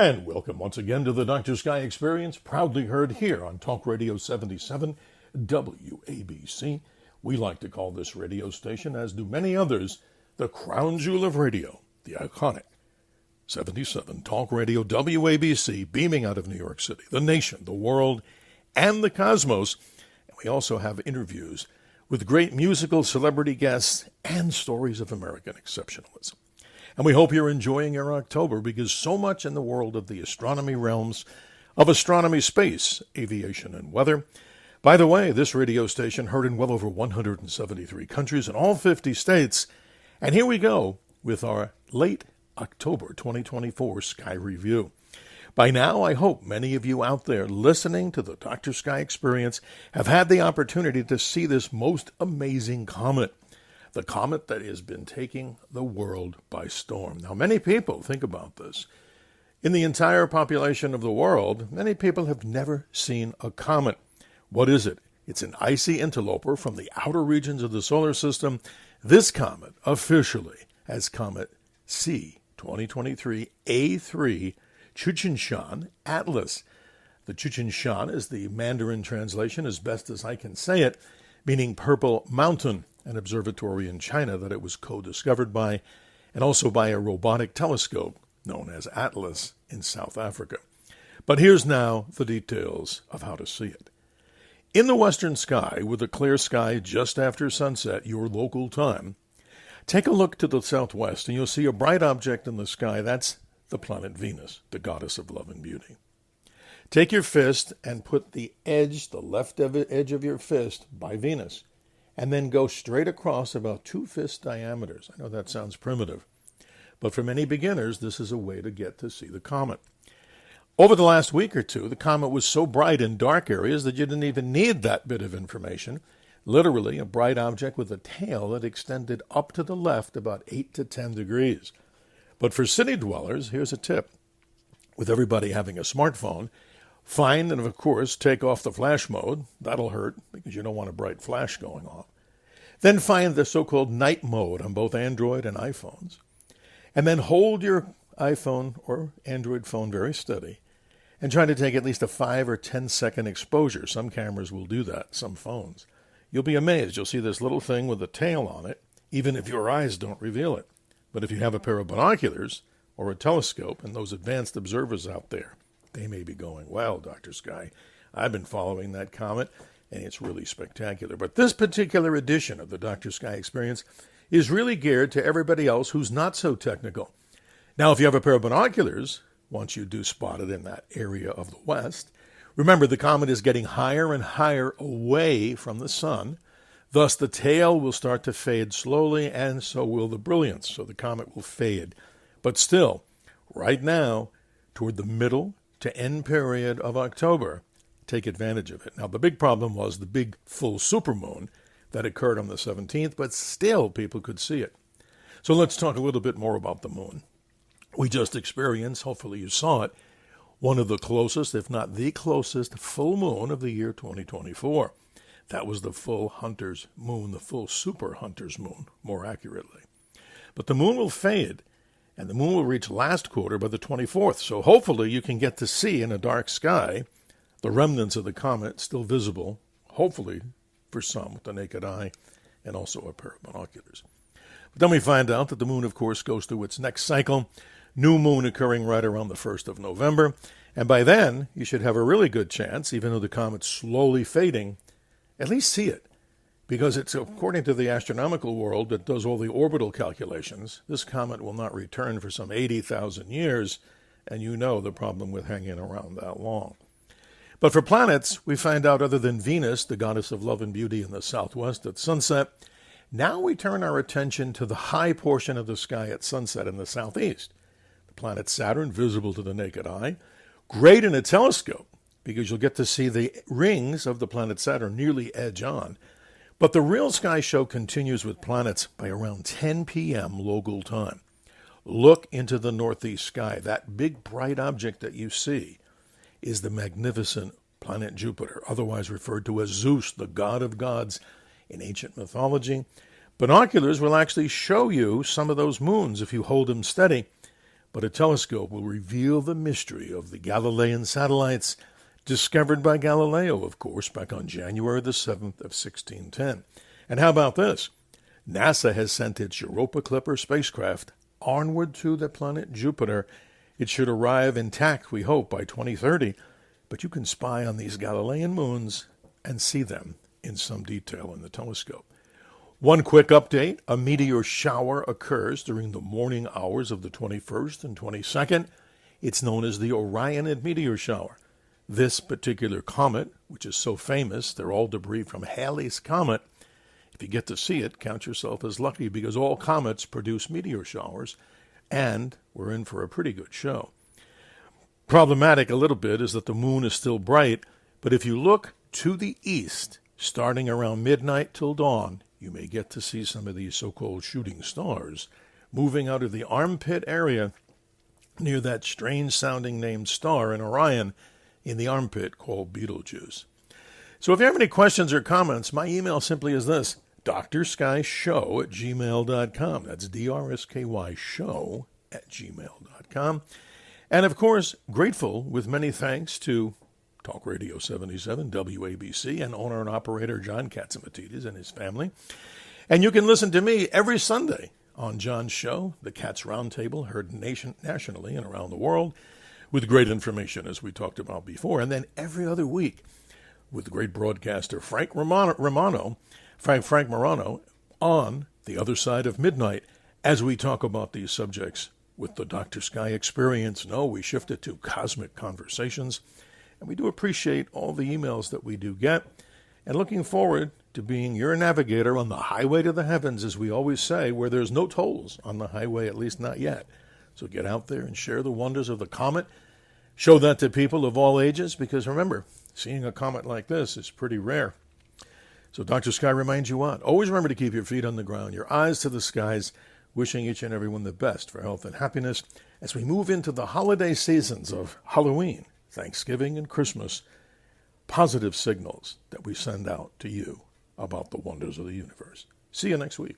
And welcome once again to the Dr. Sky Experience, proudly heard here on Talk Radio 77 WABC. We like to call this radio station, as do many others, the crown jewel of radio, the iconic 77 Talk Radio WABC, beaming out of New York City, the nation, the world, and the cosmos. And we also have interviews with great musical celebrity guests and stories of American exceptionalism. And we hope you're enjoying your October, because so much in the world of the astronomy realms, of astronomy, space, aviation, and weather. By the way, this radio station heard in well over 173 countries in all 50 states. And here we go with our late October 2024 Sky Review. By now, I hope many of you out there listening to the Dr. Sky Experience have had the opportunity to see this most amazing comet. The comet that has been taking the world by storm. Now, many people think about this. In the entire population of the world, many people have never seen a comet. What is it? It's an icy interloper from the outer regions of the solar system. This comet, officially, as Comet C 2023 A3 Chutinshan Atlas. The Chutinshan is the Mandarin translation, as best as I can say it, meaning Purple Mountain, an observatory in China that it was co-discovered by, and also by a robotic telescope known as Atlas in South Africa. But here's now the details of how to see it. In the western sky, with a clear sky just after sunset, your local time, take a look to the southwest and you'll see a bright object in the sky. That's the planet Venus, the goddess of love and beauty. Take your fist and put the left edge of your fist by Venus, and then go straight across about 2 fist diameters. I know that sounds primitive, but for many beginners, this is a way to get to see the comet. Over the last week or two, the comet was so bright in dark areas that you didn't even need that bit of information. Literally, a bright object with a tail that extended up to the left about 8 to 10 degrees. But for city dwellers, here's a tip. With everybody having a smartphone, find and, of course, take off the flash mode. That'll hurt because you don't want a bright flash going off. Then find the so-called night mode on both Android and iPhones. And then hold your iPhone or Android phone very steady and try to take at least a 5 or 10 second exposure. Some cameras will do that, some phones. You'll be amazed. You'll see this little thing with a tail on it, even if your eyes don't reveal it. But if you have a pair of binoculars or a telescope, and those advanced observers out there, they may be going, well, Dr. Sky, I've been following that comet, and it's really spectacular. But this particular edition of the Dr. Sky Experience is really geared to everybody else who's not so technical. Now, if you have a pair of binoculars, once you do spot it in that area of the west, remember the comet is getting higher and higher away from the sun. Thus, the tail will start to fade slowly, and so will the brilliance. So the comet will fade. But still, right now, toward the middle to end period of October, take advantage of it. Now, the big problem was the big full supermoon that occurred on the 17th, but still people could see it. So let's talk a little bit more about the moon. We just experienced, hopefully you saw it, one of the closest, if not the closest, full moon of the year 2024. That was the full hunter's moon, the full super hunter's moon, more accurately. But the moon will fade, and the moon will reach last quarter by the 24th. So hopefully you can get to see in a dark sky the remnants of the comet still visible, hopefully for some with the naked eye, and also a pair of binoculars. But then we find out that the moon, of course, goes through its next cycle, new moon occurring right around the 1st of November. And by then, you should have a really good chance, even though the comet's slowly fading, at least see it. Because it's, according to the astronomical world that does all the orbital calculations, this comet will not return for some 80,000 years, and you know the problem with hanging around that long. But for planets, we find out other than Venus, the goddess of love and beauty in the southwest at sunset, now we turn our attention to the high portion of the sky at sunset in the southeast. The planet Saturn, visible to the naked eye, great in a telescope, because you'll get to see the rings of the planet Saturn nearly edge on. But the real sky show continues with planets by around 10 p.m. local time. Look into the northeast sky. That big bright object that you see is the magnificent planet Jupiter, otherwise referred to as Zeus, the god of gods in ancient mythology. Binoculars will actually show you some of those moons if you hold them steady. but a telescope will reveal the mystery of the Galilean satellites discovered by Galileo, of course, back on January the 7th of 1610. And how about this? NASA has sent its Europa Clipper spacecraft onward to the planet Jupiter. It should arrive intact, we hope, by 2030, but you can spy on these Galilean moons and see them in some detail in the telescope. One quick update, a meteor shower occurs during the morning hours of the 21st and 22nd. It's known as the Orionid meteor shower. This particular comet, which is so famous, they're all debris from Halley's Comet. If you get to see it, count yourself as lucky because all comets produce meteor showers, and we're in for a pretty good show. Problematic a little bit is that the moon is still bright, but if you look to the east, starting around midnight till dawn, you may get to see some of these so-called shooting stars moving out of the armpit area near that strange-sounding named star in Orion in the armpit called Betelgeuse. So if you have any questions or comments, my email simply is this, drskyshow@gmail.com. That's DRSKY show@gmail.com. And of course, grateful with many thanks to Talk Radio 77, WABC, and owner and operator John Katzimatidis and his family. And you can listen to me every Sunday on John's show, The Cats Roundtable, heard nationally and around the world, with great information, as we talked about before. And then every other week with the great broadcaster Frank Morano, on The Other Side of Midnight, as we talk about these subjects with the Dr. Sky Experience. No, we shifted to Cosmic Conversations. And we do appreciate all the emails that we do get. And looking forward to being your navigator on the highway to the heavens, as we always say, where there's no tolls on the highway, at least not yet. So get out there and share the wonders of the comet. Show that to people of all ages, because remember, seeing a comet like this is pretty rare. So Dr. Sky reminds you what? Always remember to keep your feet on the ground, your eyes to the skies, wishing each and everyone the best for health and happiness as we move into the holiday seasons of Halloween, Thanksgiving, and Christmas. Positive signals that we send out to you about the wonders of the universe. See you next week.